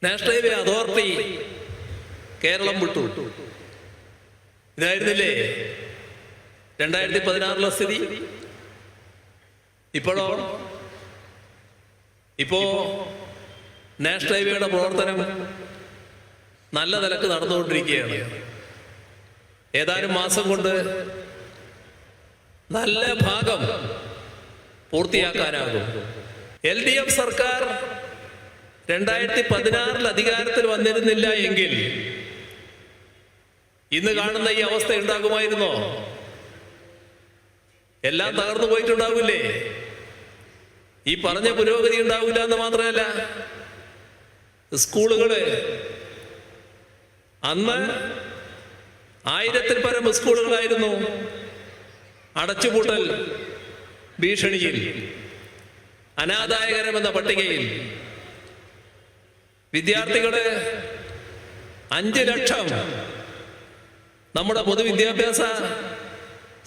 National highway authority Keralam വിട്ടു. ഇതായിരുന്നില്ലേ 2016 സ്ഥിതി? ഇപ്പോ നാഷണൽ ഹൈവേയുടെ പ്രവർത്തനം നല്ല നിലക്ക് നടന്നുകൊണ്ടിരിക്കുകയാണ്. ഏതാനും മാസം കൊണ്ട് നല്ല ഭാഗം പൂർത്തിയാക്കാനാകും. LDF സർക്കാർ 2016 അധികാരത്തിൽ വന്നിരുന്നില്ല എങ്കിൽ ഇന്ന് കാണുന്ന ഈ അവസ്ഥ ഉണ്ടാകുമായിരുന്നോ? എല്ലാം തകർന്നു പോയിട്ടുണ്ടാവില്ലേ? ഈ പറഞ്ഞ പുരോഗതി ഉണ്ടാവില്ല എന്ന് മാത്രമല്ല, സ്കൂളുകള് അന്ന് 1000-ൽ പരം സ്കൂളുകളായിരുന്നു അടച്ചുപൂട്ടൽ ഭീഷണിയിൽ, അനാദായകരം എന്ന പട്ടികയിൽ. വിദ്യാർത്ഥികള് 5 ലക്ഷം നമ്മുടെ പൊതുവിദ്യാഭ്യാസ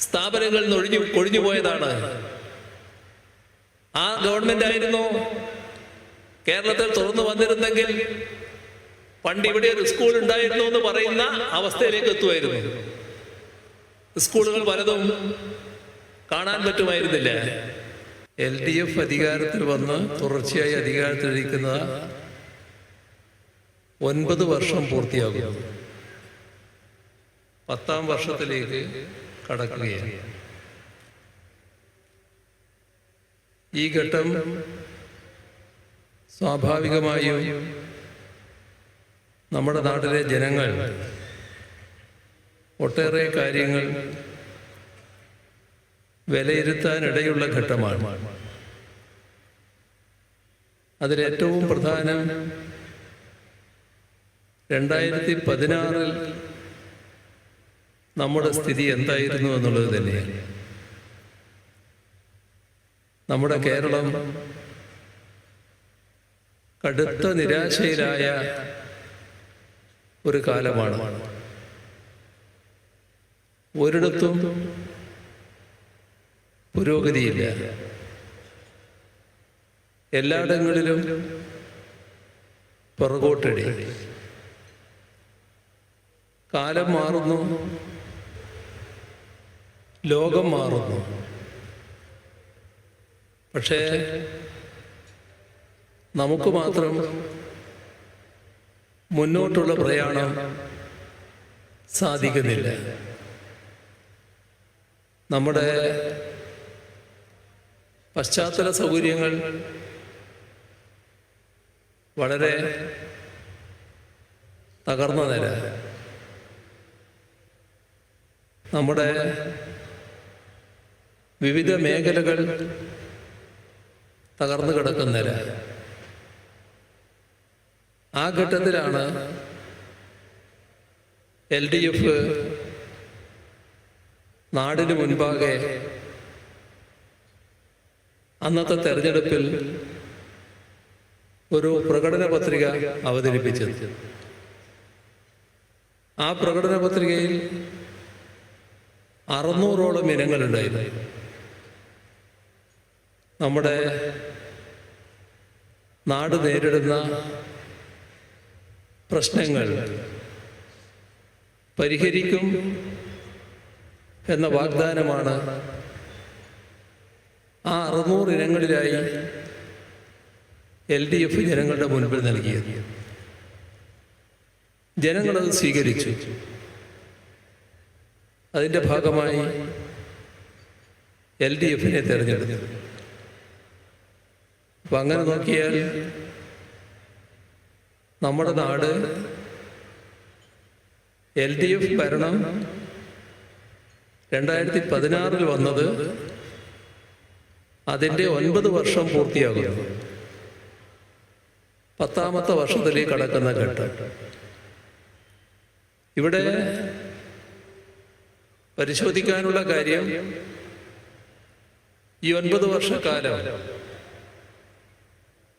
സ്ഥാപനങ്ങളിൽ നിന്ന് കൊഴിഞ്ഞുപോയതാണ്. ആ ഗവൺമെന്റ് ആയിരുന്നു കേരളത്തിൽ തുറന്നു വന്നിരുന്നെങ്കിൽ പണ്ട് ഇവിടെ ഒരു സ്കൂൾ ഉണ്ടായിരുന്നു എന്ന് പറയുന്ന അവസ്ഥയിലേക്ക് എത്തുമായിരുന്നു. സ്കൂളുകൾ പലതും കാണാൻ പറ്റുമായിരുന്നില്ല. LDF അധികാരത്തിൽ വന്ന് തുടർച്ചയായി അധികാരത്തിലിരിക്കുന്ന 9 വർഷം പൂർത്തിയാകും. 10ാം വർഷത്തിലേക്ക് കടക്കുകയാണ്. ഈ ഘട്ടം സ്വാഭാവികമായും നമ്മുടെ നാട്ടിലെ ജനങ്ങൾ ഒട്ടേറെ കാര്യങ്ങൾ വിലയിരുത്താനിടയുള്ള ഘട്ടമാണ്. അതിലേറ്റവും പ്രധാനം 2016 നമ്മുടെ സ്ഥിതി എന്തായിരുന്നു എന്നുള്ളത് തന്നെയാണ്. നമ്മുടെ കേരളം കടുത്ത നിരാശയിലായ ഒരു കാലമാണ്. ഒരിടത്തും പുരോഗതിയില്ല. എല്ലായിടങ്ങളിലും പുറകോട്ടടി. കാലം മാറുന്നു, ലോകം മാറുന്നു. പക്ഷേ നമുക്ക് മാത്രം മുന്നോട്ടുള്ള പ്രയാണം സാധിക്കുന്നില്ല. നമ്മുടെ പശ്ചാത്തല സൗകര്യങ്ങൾ വളരെ തകർന്ന നില. നമ്മുടെ വിവിധ മേഖലകൾ തകർന്നു കിടക്കുന്ന നില. ആ ഘട്ടത്തിലാണ് LDF നാടിന് മുൻപാകെ അന്നത്തെ തെരഞ്ഞെടുപ്പിൽ ഒരു പ്രകടന പത്രിക അവതരിപ്പിച്ചത്. ആ പ്രകടന പത്രികയിൽ 600ഓളം ഇനങ്ങളുണ്ടായിരുന്നു. നമ്മുടെ നാട് നേരിടുന്ന പ്രശ്നങ്ങൾ പരിഹരിക്കും എന്ന വാഗ്ദാനമാണ് ആ 600 ഇനങ്ങളിലായി LDF ജനങ്ങളുടെ മുൻപിൽ നൽകിയത്. ജനങ്ങളത് സ്വീകരിച്ചു. അതിൻ്റെ ഭാഗമായി LDFനെ തിരഞ്ഞെടുത്തു. അപ്പം അങ്ങനെ നോക്കിയാൽ നമ്മുടെ നാട് LDF ഭരണം 2016 വന്നത് അതിൻ്റെ 9 വർഷം പൂർത്തിയാകുന്നു. 10ാമത്തെ വർഷത്തിലേക്ക് കടക്കുന്ന ഘട്ടം. ഇവിടെ പരിശോധിക്കാനുള്ള കാര്യം, ഈ 9 വർഷക്കാലം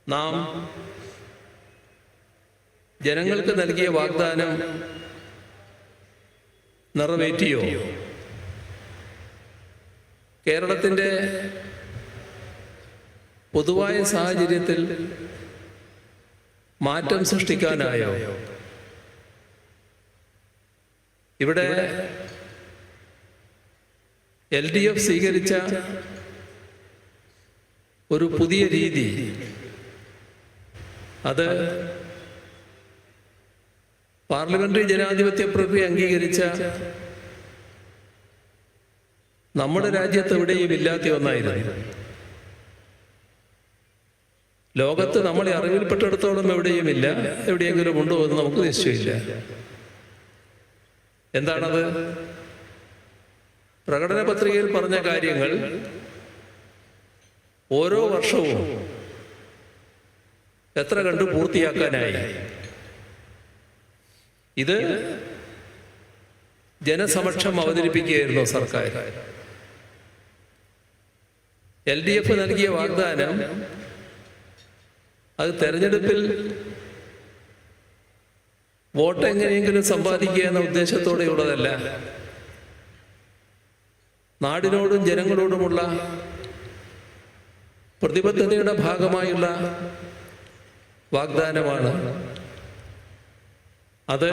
നാം ജനങ്ങൾക്ക് നൽകിയ വാഗ്ദാനം നിറവേറ്റിയോ? കേരളത്തിൻ്റെ പൊതുവായ സാഹചര്യത്തിൽ മാറ്റം സൃഷ്ടിക്കാനായോ? ഇവിടെ LDF സ്വീകരിച്ച ഒരു പുതിയ രീതി, അത് പാർലമെന്ററി ജനാധിപത്യ പ്രക്രിയ അംഗീകരിച്ച നമ്മുടെ രാജ്യത്ത് എവിടെയും ഇല്ലാത്ത ഒന്നായിരുന്നു. ലോകത്ത് നമ്മളെ അറിവിൽപ്പെട്ടിടത്തോളം എവിടെയും ഇല്ല. എവിടെയെങ്കിലും ഉണ്ടോ എന്ന് നമുക്ക് നിശ്ചയമില്ല. എന്താണത്? പ്രകടന പത്രികയിൽ പറഞ്ഞ കാര്യങ്ങൾ ഓരോ വർഷവും എത്ര കണ്ട് പൂർത്തിയാക്കാനായി? ഇത് ജനസമക്ഷം അവതരിപ്പിക്കുകയായിരുന്നു സർക്കാർ. LDF നൽകിയ വാഗ്ദാനം അത് തെരഞ്ഞെടുപ്പിൽ വോട്ട് എങ്ങനെയെങ്കിലും സമ്പാദിക്കുക എന്ന ഉദ്ദേശത്തോടെയുള്ളതല്ല. നാടിനോടും ജനങ്ങളോടുമുള്ള പ്രതിബദ്ധതയുടെ ഭാഗമായുള്ള വാഗ്ദാനമാണ്. അത്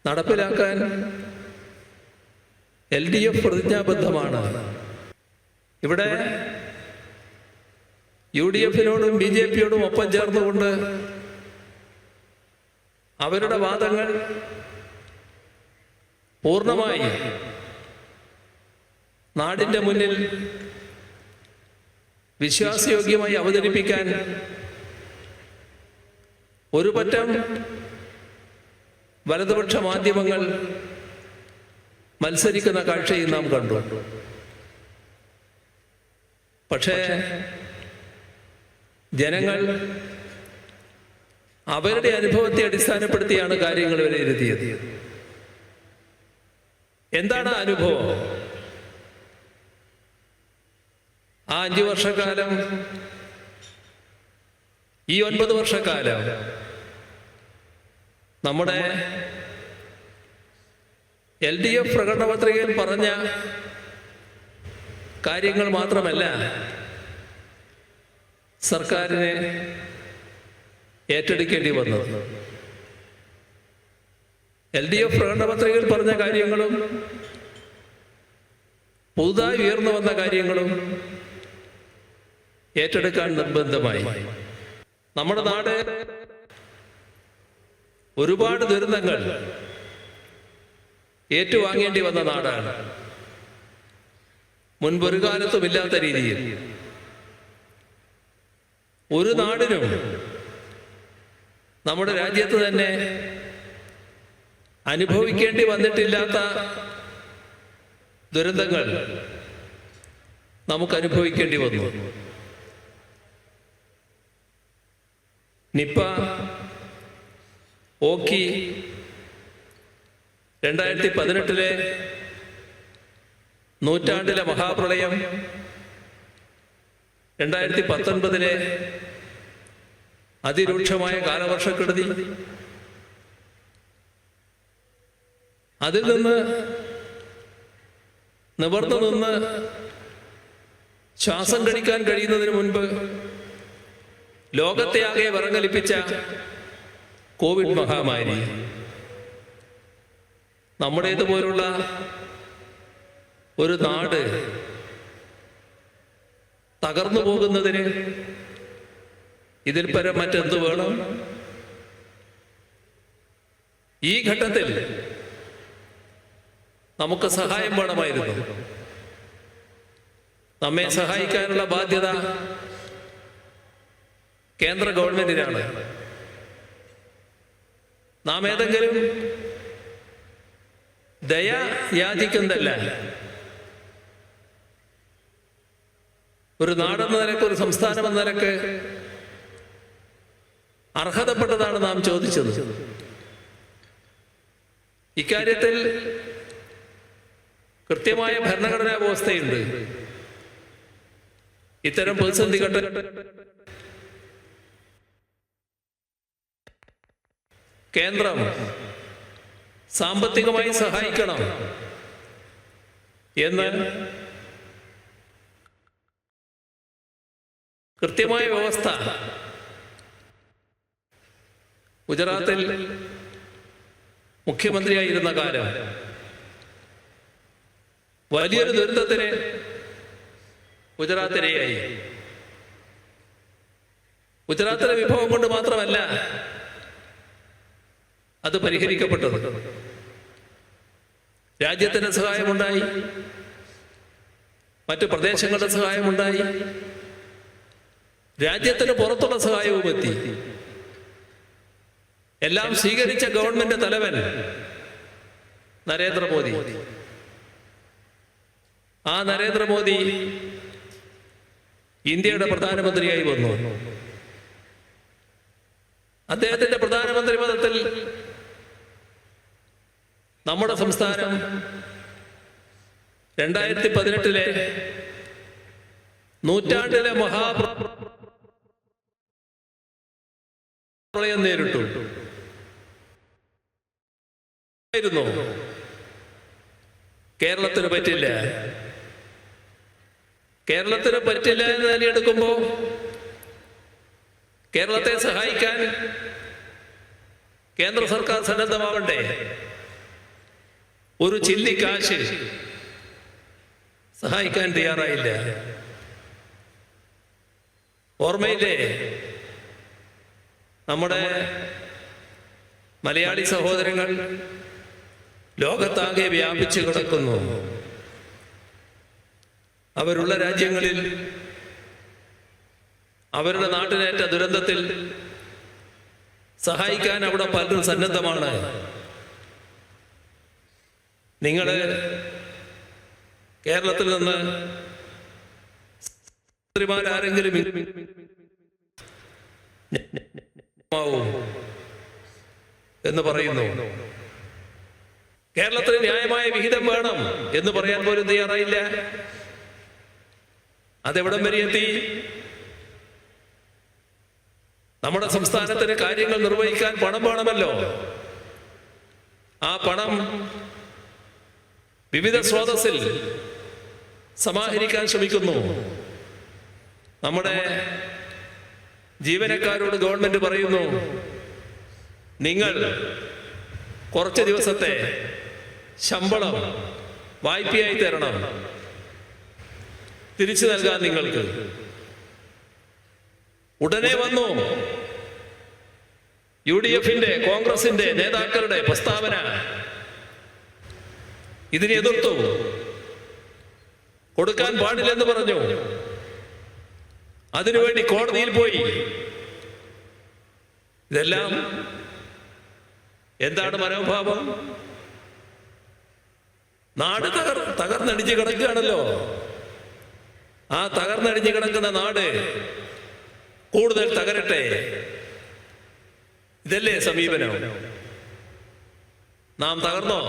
നടപ്പിലാക്കാൻ LDF പ്രതിജ്ഞാബദ്ധമാണ്. ഇവിടെ UDF-നോടും BJP-യോടും ഒപ്പം ചേർന്നുകൊണ്ട് അവരുടെ വാദങ്ങൾ പൂർണ്ണമായി നാടിന്റെ മുന്നിൽ വിശ്വാസയോഗ്യമായി അവതരിപ്പിക്കാൻ ഒരു പറ്റം വലതുപക്ഷ മാധ്യമങ്ങൾ മത്സരിക്കുന്ന കാഴ്ചയും നാം കണ്ടു. പക്ഷേ ജനങ്ങൾ അവരുടെ അനുഭവത്തെ അടിസ്ഥാനപ്പെടുത്തിയാണ് കാര്യങ്ങൾ വിലയിരുത്തിയത്. എന്താണ് അനുഭവം? ആ 5 വർഷക്കാലം, ഈ 9 വർഷക്കാലം നമ്മുടെ LDF പ്രകടന പത്രികയിൽ പറഞ്ഞ കാര്യങ്ങൾ മാത്രമല്ല സർക്കാരിനെ ഏറ്റെടുക്കേണ്ടി വന്നത്. LDF പ്രകടന പത്രികയിൽ പറഞ്ഞ കാര്യങ്ങളും പുതുതായി ഉയർന്നു വന്ന കാര്യങ്ങളും ഏറ്റെടുക്കാൻ നിർബന്ധമായി. നമ്മുടെ നാട് ഒരുപാട് ദുരന്തങ്ങൾ ഏറ്റുവാങ്ങേണ്ടി വന്ന നാടാണ്. മുൻപൊരു കാലത്തും ഇല്ലാത്ത രീതിയിൽ ഒരു നാടിനും നമ്മുടെ രാജ്യത്ത് തന്നെ അനുഭവിക്കേണ്ടി വന്നിട്ടില്ലാത്ത ദുരന്തങ്ങൾ നമുക്ക് അനുഭവിക്കേണ്ടി വന്നു. നിപ്പ, ഓക്കി, 2018 നൂറ്റാണ്ടിലെ മഹാപ്രളയം, 2019 അതിരൂക്ഷമായ കാലവർഷക്കെടുതി, അതിൽ നിന്ന് നിവർന്നു നിന്ന് ശ്വാസം കഴിക്കാൻ കഴിയുന്നതിന് മുൻപ് ലോകത്തെ ആകെ വിറങ്ങലിപ്പിച്ച കോവിഡ് മഹാമാരി, നമ്മുടേതുപോലുള്ള ഒരു നാട് തകർന്നു പോകുന്നതിന് ഇതിൽ പരം മറ്റെന്ത് വേണം? ഈ ഘട്ടത്തിൽ നമുക്ക് സഹായം വേണമായിരുന്നു. നമ്മെ സഹായിക്കാനുള്ള ബാധ്യത കേന്ദ്ര ഗവൺമെന്റിനാണ്. നാം ഏതെങ്കിലും ദയ യാചിക്കുന്നതല്ല. ഒരു നാടെന്ന നിലക്ക്, ഒരു സംസ്ഥാനം എന്ന നിലക്ക് അർഹതപ്പെട്ടതാണ് നാം ചോദിച്ചത്. ഇക്കാര്യത്തിൽ കൃത്യമായ ഭരണഘടനാ വ്യവസ്ഥയുണ്ട്. ഇത്തരം പ്രതിസന്ധി ഘട്ട കേന്ദ്രം സാമ്പത്തികമായി സഹായിക്കണം എന്ന് കൃത്യമായ വ്യവസ്ഥ ഗുജറാത്തിൽ മുഖ്യമന്ത്രിയായിരുന്ന കാലം വലിയൊരു ദുരന്തത്തിന് ഗുജറാത്തിനെയായി. ഗുജറാത്തിലെ വിഭവം കൊണ്ട് മാത്രമല്ല അത് പരിഹരിക്കപ്പെട്ടത്. രാജ്യത്തിന്റെ സഹായമുണ്ടായി, മറ്റു പ്രദേശങ്ങളുടെ സഹായമുണ്ടായി, രാജ്യത്തിന് പുറത്തുള്ള സഹായവും എത്തി. എല്ലാം സ്വീകരിച്ച ഗവൺമെന്റ് തലവൻ നരേന്ദ്രമോദി. ആ നരേന്ദ്രമോദി ഇന്ത്യയുടെ പ്രധാനമന്ത്രിയായി വന്നു. അദ്ദേഹത്തിന്റെ പ്രധാനമന്ത്രി പദത്തിൽ നമ്മുടെ സംസ്ഥാനം 2018 നൂറ്റാണ്ടിലെ മഹാപ്രളയം നേരിട്ടു. കേരളത്തിന് പറ്റില്ല. കേരളത്തിന് പറ്റില്ല എന്ന് തന്നെ എടുക്കുമ്പോ കേരളത്തെ സഹായിക്കാൻ കേന്ദ്ര സർക്കാർ സന്നദ്ധമാവണ്ടേ? ഒരു ചില്ലി കാശ് സഹായിക്കാൻ തയ്യാറായില്ല. ഓർമ്മയില്ലേ നമ്മുടെ മലയാളി സഹോദരങ്ങൾ ലോകത്താകെ വ്യാപിച്ചു കിടക്കുന്നു. അവരുള്ള രാജ്യങ്ങളിൽ അവരുടെ നാട്ടിലേറ്റ ദുരന്തത്തിൽ സഹായിക്കാൻ അവിടെ പലരും സന്നദ്ധമാണ്. നിങ്ങള് കേരളത്തിൽ നിന്ന് ആരെങ്കിലും എന്ന് പറയുന്നു. കേരളത്തിന് ന്യായമായ വിഹിതം വേണം എന്ന് പറയാൻ പോലും തയ്യാറായില്ല. അതെവിടം വരെ എത്തി? നമ്മുടെ സംസ്ഥാനത്തിന് കാര്യങ്ങൾ നിർവഹിക്കാൻ പണം വേണമല്ലോ. ആ പണം വിവിധ സ്രോതസ്സിൽ സമാഹരിക്കാൻ ശ്രമിക്കുന്നു. നമ്മുടെ ജീവനക്കാരോട് ഗവൺമെന്റ് പറയുന്നു, നിങ്ങൾ കുറച്ച് ദിവസത്തെ ശമ്പളം വായ്പയായി തരണം, തിരിച്ചു നൽകാൻ നിങ്ങൾക്ക്. ഉടനെ വന്നു UDF-ന്റെ കോൺഗ്രസിന്റെ നേതാക്കളുടെ പ്രസ്താവന. ഇതിനെ എതിർത്തു, കൊടുക്കാൻ പാടില്ലെന്ന് പറഞ്ഞു. അതിനുവേണ്ടി കോടതിയിൽ പോയി. ഇതെല്ലാം എന്താണ് മനോഭാവം? നാട് തകർന്നടിഞ്ഞ് കിടക്കുകയാണല്ലോ. ആ തകർന്നടിഞ്ഞ് കിടക്കുന്ന നാട് കൂടുതൽ തകരട്ടെ, ഇതല്ലേ സമീപനം? നാം തകർന്നോ?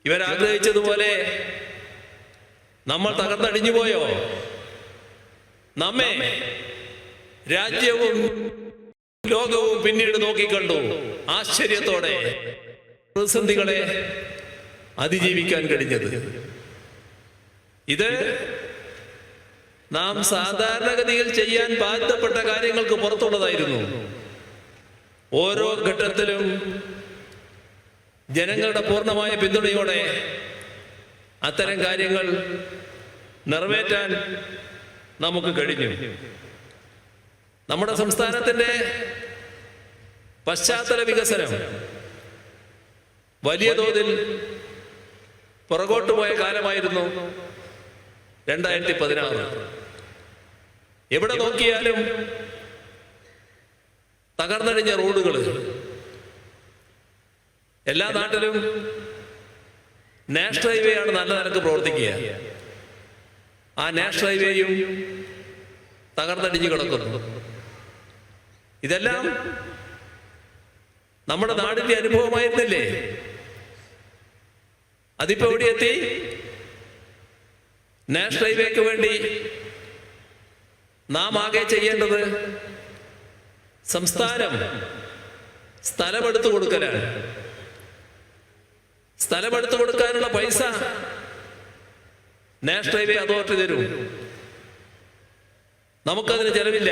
ഇവരാഗ്രഹിച്ചതുപോലെ നമ്മൾ തകർന്നടിഞ്ഞു പോയോ? നമ്മെ രാജ്യവും ലോകവും പിന്നീട് നോക്കിക്കണ്ടു ആശ്ചര്യത്തോടെ പ്രതിസന്ധികളെ അതിജീവിക്കാൻ കഴിഞ്ഞത്. ഇത് നാം സാധാരണഗതിയിൽ ചെയ്യാൻ ബാധ്യപ്പെട്ട കാര്യങ്ങൾക്ക് പുറത്തുള്ളതായിരുന്നു. ഓരോ ഘട്ടത്തിലും ജനങ്ങളുടെ പൂർണ്ണമായ പിന്തുണയോടെ അത്തരം കാര്യങ്ങൾ നിറവേറ്റാൻ നമുക്ക് കഴിഞ്ഞു. നമ്മുടെ സംസ്ഥാനത്തിന്റെ പശ്ചാത്തല വികസനം വലിയ തോതിൽ പുറകോട്ട് പോയ കാലമായിരുന്നു 2016. എവിടെ നോക്കിയാലും തകർന്നടിഞ്ഞ റോഡുകൾ. എല്ലാ നാട്ടിലും നാഷണൽ ഹൈവേ ആണ് നല്ല നിലക്ക് പ്രവർത്തിക്കുക. ആ നാഷണൽ ഹൈവേയും തകർന്നടിഞ്ഞു കിടക്കുന്നു. ഇതെല്ലാം നമ്മുടെ നാടിന്റെ അനുഭവമായിരുന്നില്ലേ? അതിപ്പോ എവിടെ എത്തി? നാഷണൽ ഹൈവേക്ക് വേണ്ടി നാം ആകെ ചെയ്യേണ്ടത് സംസ്ഥാനം സ്ഥലമെടുത്തു കൊടുക്കലാണ്. സ്ഥലമെടുത്തു കൊടുക്കാനുള്ള പൈസ നാഷണൽ ഹൈവേ അതോറിറ്റി തരും. നമുക്കതിന് ചെലവില്ല.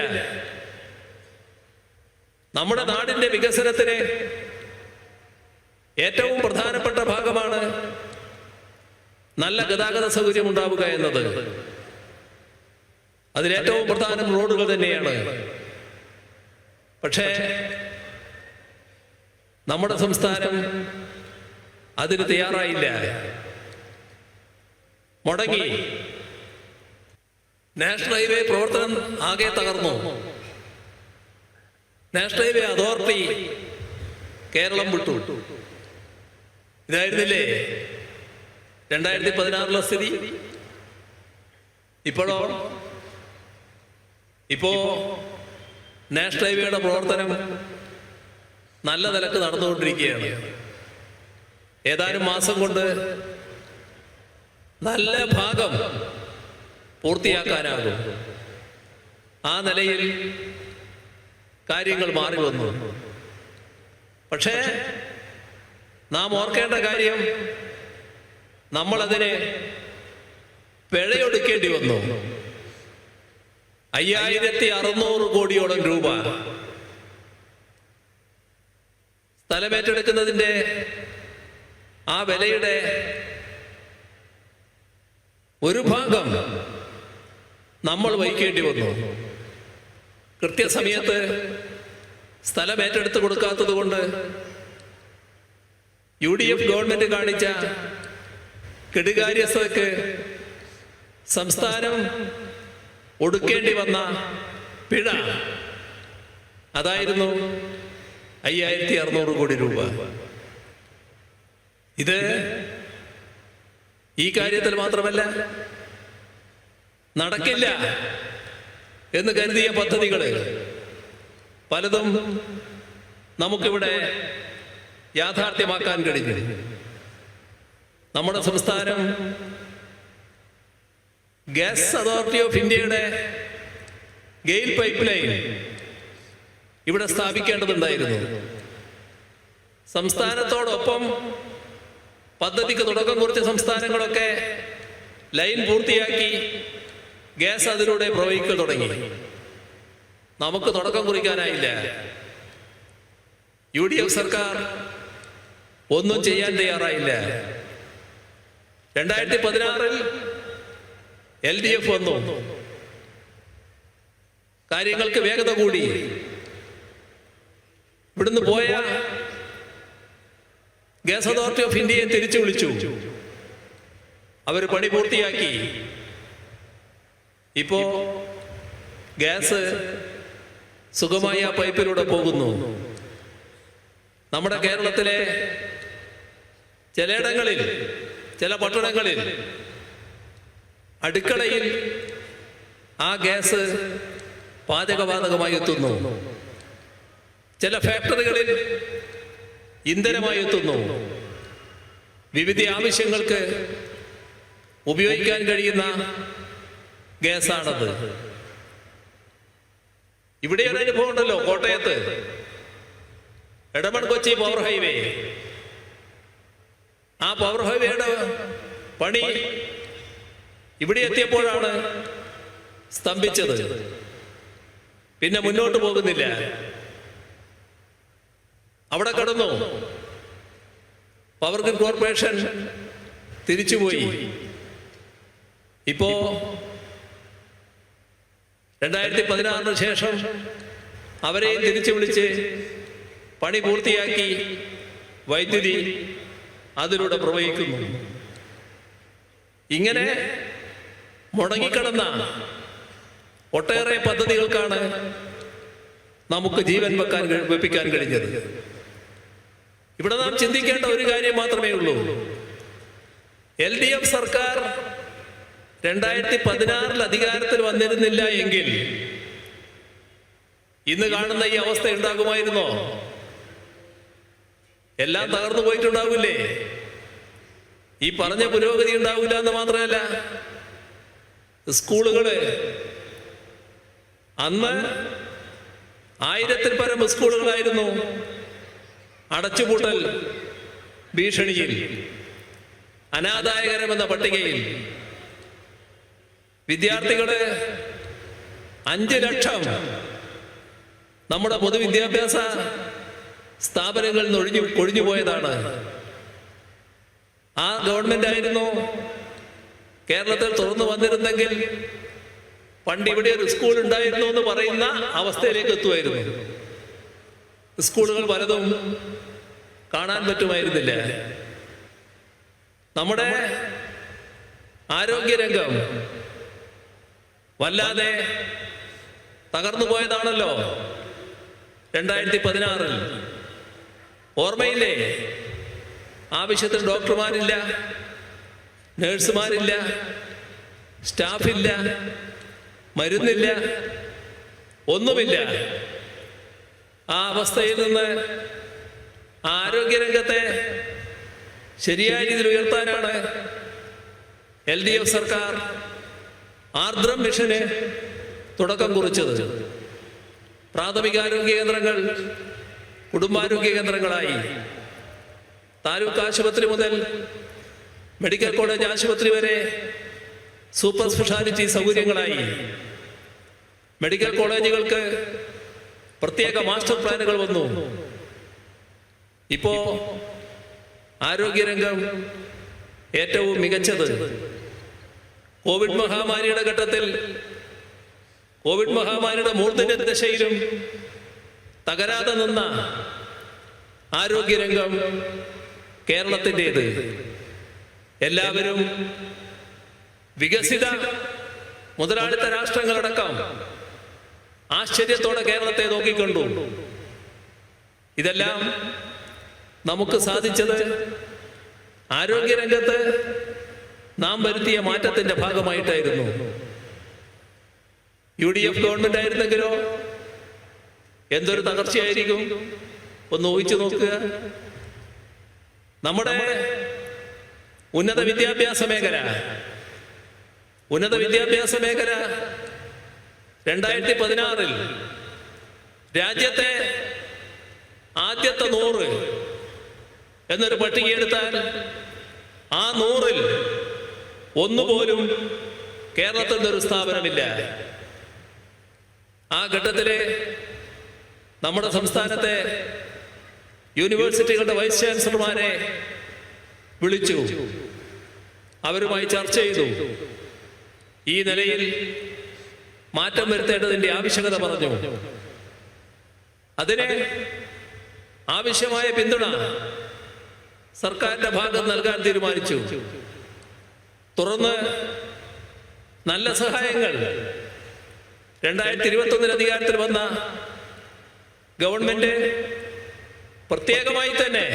നമ്മുടെ നാടിന്റെ വികസനത്തിന് ഏറ്റവും പ്രധാനപ്പെട്ട ഭാഗമാണ് നല്ല ഗതാഗത സൗകര്യം ഉണ്ടാവുക എന്നത്. അതിലേറ്റവും പ്രധാനം റോഡുകൾ തന്നെയാണ്. പക്ഷേ നമ്മുടെ സംസ്ഥാനം അതിന് തയ്യാറായില്ല, മുടങ്ങി. നാഷണൽ ഹൈവേ പ്രവർത്തനം ആകെ തകർന്നു. നാഷണൽ ഹൈവേ അതോറിറ്റി കേരളം വിട്ടു. ഇതായിരുന്നില്ലേ 2016 സ്ഥിതി? ഇപ്പോ നാഷണൽ ഹൈവേയുടെ പ്രവർത്തനം നല്ല നിലക്ക് നടന്നുകൊണ്ടിരിക്കുകയാണ്. ഏതാനും മാസം കൊണ്ട് നല്ല ഭാഗം പൂർത്തിയാക്കാനാകും. ആ നിലയിൽ കാര്യങ്ങൾ മാറി വന്നു. പക്ഷേ നാം ഓർക്കേണ്ട കാര്യം, നമ്മളതിനെ പിഴയൊടുക്കേണ്ടി വന്നു. 5600 കോടിയോളം രൂപ. സ്ഥലമേറ്റെടുക്കുന്നതിൻ്റെ ആ വിലയുടെ ഒരു ഭാഗം നമ്മൾ വഹിക്കേണ്ടി വന്നു. കൃത്യസമയത്ത് സ്ഥലം ഏറ്റെടുത്ത് കൊടുക്കാത്തത് കൊണ്ട് UDF ഗവൺമെന്റ് കാണിച്ച കെടുകാര്യസ്ഥതയ്ക്ക് സംസ്ഥാനം ഒടുക്കേണ്ടി വന്ന പിഴ അതായിരുന്നു 5600 കോടി രൂപ. ഇത് ഈ കാര്യത്തിൽ മാത്രമല്ല, നടക്കില്ല എന്ന് കരുതിയ പദ്ധതികൾ പലതും നമുക്കിവിടെ യാഥാർത്ഥ്യമാക്കാൻ കഴിഞ്ഞു. നമ്മുടെ സംസ്ഥാനം ഗ്യാസ് അതോറിറ്റി ഓഫ് ഇന്ത്യയുടെ ഗെയിൽ പൈപ്പ് ലൈൻ ഇവിടെ സ്ഥാപിക്കേണ്ടതുണ്ടായിരുന്നു. സംസ്ഥാനത്തോടൊപ്പം പദ്ധതിക്ക് തുടക്കം കുറിച്ച സംസ്ഥാനങ്ങളൊക്കെ ലൈൻ പൂർത്തിയാക്കി ഗ്യാസ് അതിലൂടെ പ്രവഹിക്കൽ തുടങ്ങി. നമുക്ക് തുടക്കം കുറിക്കാനായില്ല. UDF സർക്കാർ ഒന്നും ചെയ്യാൻ തയ്യാറായില്ല. 2016 LDF വന്നു. കാര്യങ്ങൾക്ക് വേഗത കൂടി. ഇവിടുന്ന് പോയ ഗ്യാസ് അതോറിറ്റി ഓഫ് ഇന്ത്യയെ തിരിച്ചു വിളിച്ചു. അവർ പണി പൂർത്തിയാക്കി. ഇപ്പോ ഗ്യാസ് സുഗമമായ പൈപ്പിലൂടെ പോകുന്നു. നമ്മുടെ കേരളത്തിലെ ചിലയിടങ്ങളിൽ, ചില പട്ടണങ്ങളിൽ അടുക്കളയിൽ ആ ഗ്യാസ് പാചകവാതകമായി എത്തുന്നു. ചില ഫാക്ടറികളിൽ ഇന്ധനമായി എത്തുന്നു. വിവിധ ആവശ്യങ്ങൾക്ക് ഉപയോഗിക്കാൻ കഴിയുന്ന ഗ്യാസാണത്. ഇവിടെ ഒരു അനുഭവം ഉണ്ടല്ലോ, കോട്ടയത്ത് എടമൺ കൊച്ചി പവർ ഹൈവേ. ആ പവർ ഹൈവേയുടെ പണി ഇവിടെ എത്തിയപ്പോഴാണ് സ്തംഭിച്ചത്. പിന്നെ മുന്നോട്ട് പോകുന്നില്ല. അവിടെ കടന്നു. പവർ ഗ്രിഡ് കോർപ്പറേഷൻ തിരിച്ചുപോയി. ഇപ്പോ 2016 ശേഷം അവരെയും തിരിച്ചു വിളിച്ച് പണി പൂർത്തിയാക്കി വൈദ്യുതി അതിലൂടെ പ്രവഹിക്കുന്നു. ഇങ്ങനെ മുടങ്ങിക്കിടന്ന ഒട്ടേറെ പദ്ധതികൾക്കാണ് നമുക്ക് ജീവൻ വെപ്പിക്കാൻ കഴിഞ്ഞത്. ഇവിടെ നാം ചിന്തിക്കേണ്ട ഒരു കാര്യം മാത്രമേ ഉള്ളൂ. LDF സർക്കാർ 2016 അധികാരത്തിൽ വന്നിരുന്നില്ല എങ്കിൽ ഇന്ന് കാണുന്ന ഈ അവസ്ഥ ഉണ്ടാകുമായിരുന്നോ? എല്ലാം തകർന്നു പോയിട്ടുണ്ടാവില്ലേ? ഈ പറഞ്ഞ പുരോഗതി ഉണ്ടാവില്ല എന്ന് മാത്രമല്ല, സ്കൂളുകള് അന്ന് 1000-ൽ പരം സ്കൂളുകളായിരുന്നു അടച്ചുപൂട്ടൽ ഭീഷണിയിൽ, അനാദായകരമെന്ന പട്ടികയിൽ. വിദ്യാർത്ഥികള് 5 ലക്ഷം നമ്മുടെ പൊതുവിദ്യാഭ്യാസ സ്ഥാപനങ്ങളിൽ നിന്ന് ഒഴിഞ്ഞു പോയതാണ്. ആ ഗവൺമെന്റ് ആയിരുന്നു കേരളത്തിൽ തുറന്നു വന്നിരുന്നെങ്കിൽ പണ്ട് ഇവിടെ ഒരു സ്കൂൾ ഉണ്ടായിരുന്നു എന്ന് പറയുന്ന അവസ്ഥയിലേക്ക് എത്തുമായിരുന്നു. സ്കൂളുകൾ പലതും കാണാൻ പറ്റുമായിരുന്നില്ല. നമ്മുടെ ആരോഗ്യരംഗം വല്ലാതെ തകർന്നു പോയതാണല്ലോ 2016. ഓർമ്മയില്ലേ? ആവശ്യത്തിന് ഡോക്ടർമാരില്ല, നഴ്സുമാരില്ല, സ്റ്റാഫില്ല, മരുന്നില്ല, ഒന്നുമില്ല. ആ അവസ്ഥയിൽ നിന്ന് ആരോഗ്യരംഗത്തെ ശരിയായ രീതിയിൽ ഉയർത്താനാണ് LDF സർക്കാർ ആർദ്രം മിഷന് തുടക്കം കുറിച്ചത്. പ്രാഥമികാരോഗ്യ കേന്ദ്രങ്ങൾ കുടുംബാരോഗ്യ കേന്ദ്രങ്ങളായി, താലൂക്ക് ആശുപത്രി മുതൽ മെഡിക്കൽ കോളേജ് ആശുപത്രി വരെ സൂപ്പർ സ്പെഷ്യാലിറ്റി സൗകര്യങ്ങളായി, മെഡിക്കൽ കോളേജുകൾക്ക് പ്രത്യേക മാസ്റ്റർ പ്ലാനുകൾ വന്നു. ഇപ്പോ ആരോഗ്യരംഗം ഏറ്റവും മികച്ചത് കോവിഡ് മഹാമാരിയുടെ ഘട്ടത്തിൽ, കോവിഡ് മഹാമാരിയുടെ മൂർധന്യ ദശയിലും തകരാതെ നിന്ന ആരോഗ്യരംഗം കേരളത്തിൻ്റെത്. എല്ലാവരും വികസിത മുതലാളിത്ത രാഷ്ട്രങ്ങളടക്കം ആശ്ചര്യത്തോടെ കേരളത്തെ നോക്കിക്കണ്ടു. ഇതെല്ലാം നമുക്ക് സാധിച്ചത് ആരോഗ്യരംഗത്ത് നാം വരുത്തിയ മാറ്റത്തിന്റെ ഭാഗമായിട്ടായിരുന്നു. UDF ഗവൺമെന്റ് ആയിരുന്നെങ്കിലോ എന്തൊരു തകർച്ചയായിരിക്കും ഒന്ന് ഊഹിച്ചു നോക്കുക. നമ്മുടെ ഉന്നത വിദ്യാഭ്യാസ മേഖല 2016 രാജ്യത്തെ ആദ്യത്തെ 100 എന്നൊരു പട്ടികയെടുത്താൽ ആ 100-ൽ ഒന്നുപോലും കേരളത്തിൽ നിന്നൊരു സ്ഥാപനമില്ല. ആ ഘട്ടത്തിലെ നമ്മുടെ സംസ്ഥാനത്തെ യൂണിവേഴ്സിറ്റികളുടെ വൈസ് ചാൻസലർമാരെ വിളിച്ചു, അവരുമായി ചർച്ച ചെയ്തു. ഈ നിലയിൽ മാറ്റം വരുത്തേണ്ടതിന്റെ ആവശ്യകത പറഞ്ഞു. അതിന് ആവശ്യമായ പിന്തുണ സർക്കാരിന്റെ ഭാഗം നൽകാൻ തീരുമാനിച്ചു. തുടർന്ന് നല്ല സഹായങ്ങൾ 2021 അധികാരത്തിൽ വന്ന ഗവൺമെന്റ് പ്രത്യേകമായി തന്നെ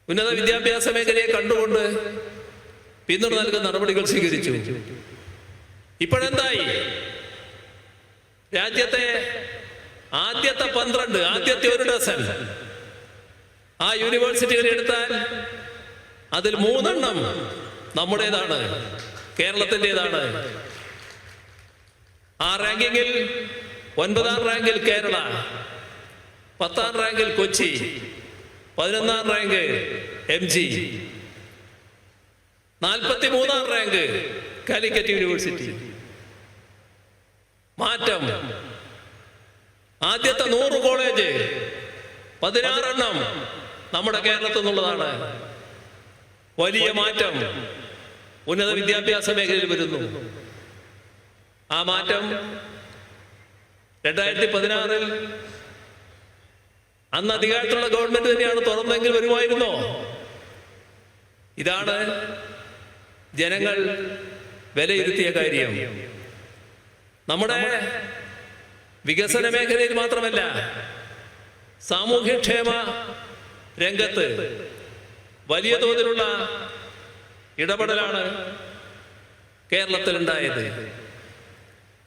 ഉന്നത വിദ്യാഭ്യാസ മേഖലയെ കണ്ടുകൊണ്ട് പിന്തുണ നൽകുന്ന നടപടികൾ സ്വീകരിച്ചു. ഇപ്പോഴെന്തായി? രാജ്യത്തെ ആദ്യത്തെ 12, ആദ്യത്തെ 1 ഡസൻ ആ യൂണിവേഴ്സിറ്റികൾ എടുത്താൽ അതിൽ 3 എണ്ണം നമ്മുടേതാണ്, കേരളത്തിൻ്റെതാണ്. ആ റാങ്കിങ്ങിൽ 9ാം റാങ്കിൽ കേരള, 10ാം റാങ്കിൽ കൊച്ചി, 11ാം റാങ്ക് MG, 43ാം റാങ്ക് കാലിക്കറ്റ് യൂണിവേഴ്സിറ്റി. മാറ്റം. ആദ്യത്തെ 100 കോളേജ് 16 എണ്ണം നമ്മുടെ കേരളത്തിൽ നിന്നുള്ളതാണ്. വലിയ മാറ്റം ഉന്നത വിദ്യാഭ്യാസ മേഖലയിൽ വരുന്നു. ആ മാറ്റം 2016 അന്ന് അധികാരത്തിലുള്ള ഗവൺമെന്റ് തന്നെയാണ് തുറന്നെങ്കിൽ വരുമായിരുന്നോ? ഇതാണ് ജനങ്ങൾ വിലയിരുത്തിയ കാര്യം. നമ്മുടെ വികസന മേഖലയിൽ മാത്രമല്ല, സാമൂഹ്യക്ഷേമ രംഗത്ത് വലിയ തോതിലുള്ള ഇടപെടലാണ് കേരളത്തിൽ ഉണ്ടായത്.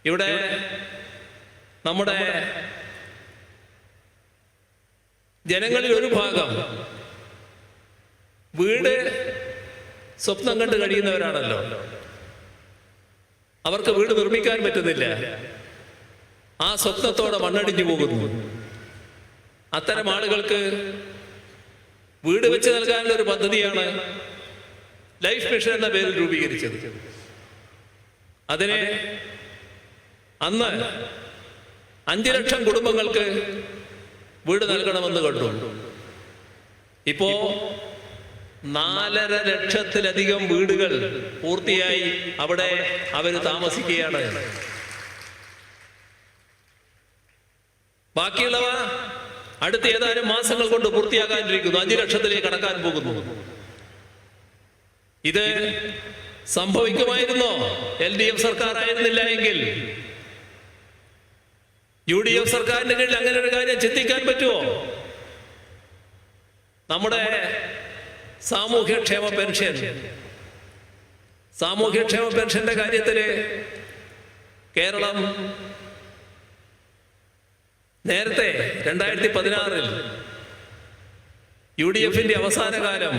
ഇവിടെ നമ്മുടെ ജനങ്ങളിൽ ഒരു ഭാഗം വീട് സ്വപ്നം കണ്ട് കഴിയുന്നവരാണല്ലോ. അവർക്ക് വീട് നിർമ്മിക്കാൻ പറ്റുന്നില്ല. ആ സ്വപ്നത്തോടെ മണ്ണടിഞ്ഞു പോകുന്നു. അത്തരം ആളുകൾക്ക് വീട് വെച്ച് നൽകാനുള്ള ഒരു പദ്ധതിയാണ് ലൈഫ് മിഷൻ എന്ന പേരിൽ രൂപീകരിച്ചത്. അതിനെ അന്ന് 5 ലക്ഷം കുടുംബങ്ങൾക്ക് വീട് നൽകണമെന്ന് കണ്ടു. ഇപ്പോ 4.5 ലക്ഷത്തിലധികം വീടുകൾ പൂർത്തിയായി അവിടെ അവർ താമസിക്കുകയാണ്. ബാക്കിയുള്ളവ അടുത്ത ഏതാനും മാസങ്ങൾ കൊണ്ട് പൂർത്തിയാകാനിരിക്കുന്നു. 5 ലക്ഷത്തിലേക്ക് കടക്കാൻ പോകുന്നു. ഇത് സംഭവിക്കുമായിരുന്നോ LDF സർക്കാർ ആയിരുന്നില്ല എങ്കിൽ? UDF സർക്കാരിന്റെ കീഴിൽ അങ്ങനെ ഒരു കാര്യം ചിന്തിക്കാൻ പറ്റുമോ? നമ്മുടെ സാമൂഹ്യക്ഷേമ പെൻഷന്റെ കാര്യത്തില് കേരളം നേരത്തെ 2016 UDFന്റെ അവസാന കാലം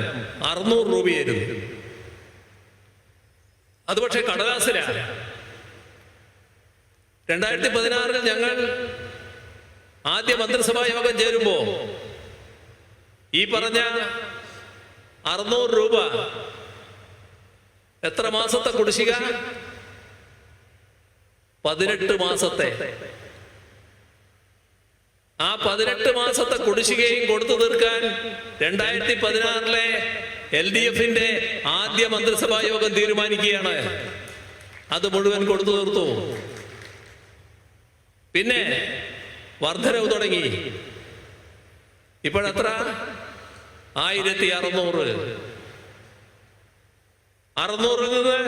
600 രൂപയായിരുന്നു. അത് പക്ഷേ കടലാസില. 2016 ഞങ്ങൾ ആദ്യ മന്ത്രിസഭാ യോഗം ചേരുമ്പോ ഈ പറഞ്ഞ 600 രൂപ എത്ര മാസത്തെ കുടിശ്ശിക? 18 മാസത്തെ. ആ 18 മാസത്തെ കുടിശ്ശികയും കൊടുത്തു തീർക്കാൻ 2016 LDFന്റെ ആദ്യ മന്ത്രിസഭാ യോഗം തീരുമാനിക്കുകയാണ്. അത് മുഴുവൻ കൊടുത്തു തീർത്തു. പിന്നെ വർധനവ് തുടങ്ങി. ഇപ്പോഴെത്ര? 1600. 600 നിന്ന്